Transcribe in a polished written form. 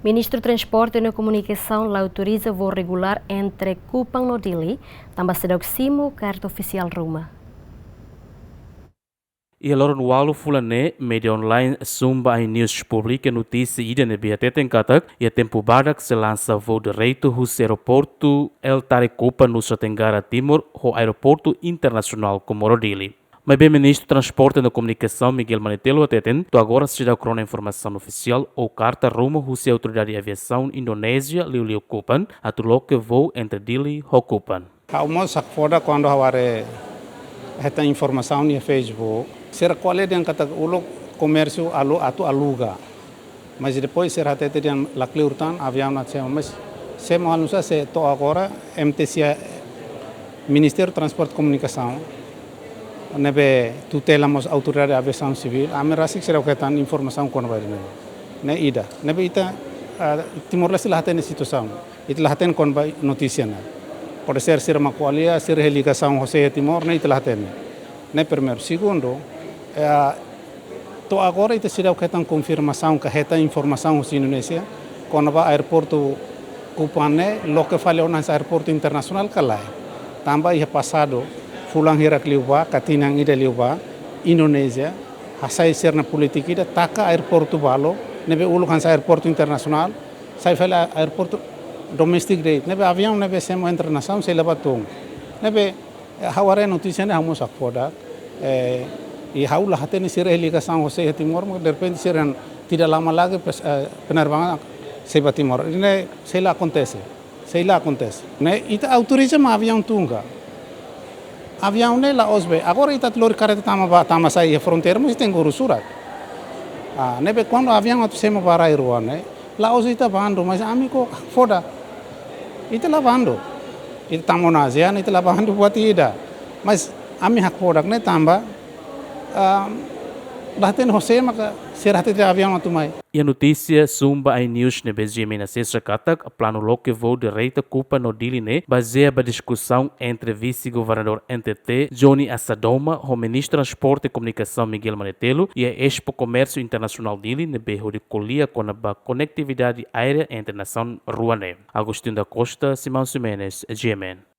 Ministru Transporte e Komunikasaun autoriza voo regular entre Kupang no Dili, tanba seidauk simu, karta offisial ruma. E allora no alu fulane, media online sumba ai news publica notícia ida ne biate tenkatak, e a tempo badak se lança voo direito hus aeroporto El Tarecopa no Tenggara Timur, ho aeroporto internacional Komoro Dili. Mas bem, Ministro Transporte e Comunicação Miguel Manetelo ateten, to agora se dá a informação oficial ou carta rumo à Autoridade de Aviação Indonésia, Liu Kupang, a tuloque voo entre Dili e Kupang. Almoço foda quando haware esta informação no Facebook, será qual é yang kata ulo comércio atu aluga, mas depois será até yang lakli urtan avião na cema, mas se malusa se to agora MTK Ministru Transporte Komunikasaun nebe tutelamos autoridade de aviação civil, a merasik será que tan informação quando vai ne ida, nebe ita Timor-Leste lah tem situação, ita lah tem quando vai notícia na. Pode ser uma qualia, ser religação José Timor, ne ita lah tem. Ne primeiro, segundo, to agora ita será que tan confirmação que esta informação os Indonésia quando vai aeroporto Kupang ne, lo que falhou nas aeroporto internacional kalai. Tambah ia passado fulang hirak liuba, katinang ida liuba, Indonesia, hasai serna politik ida, taka aeroporto balo, nebe ulu kan aeroporto internasional, sai fala aeroporto domestik de, nebe avião nebe semo internasional, sai lebatung. Nebe haware notícia ne hamos akfoda, e haula hatene sira ligação José Timor, mas de repente siran tidak lama lagi penerbangan Seba Timor. Ini sei lá acontece. Ne ita autoriza ma avião tunga. Avião ne la osbe. Agora ita telur kareta tama sai fronteira, mas tem guru surat. Nebe quando avião atu sema para irua ne, la os ita bando, mas amigo foda. Ita la bando. Ita tamo na ASEAN, ita la bando buat ida. Mas ami hak fodak ne tamba lahten José maka serate de avião atu mai. E a notícia sumba ai news ne BGM na sexta katak, plano loque voo direito Kupang no Dili ne, baseia a discussão entre vice-governador NTT, Johnny Assadoma, o Ministro Transporte e Comunicação Miguel Manetelo e a Expo Comércio Internacional Dili ne berro de colia com a conectividade aérea entre nação Ruane. Agostinho da Costa, Simão Simenes, GMN.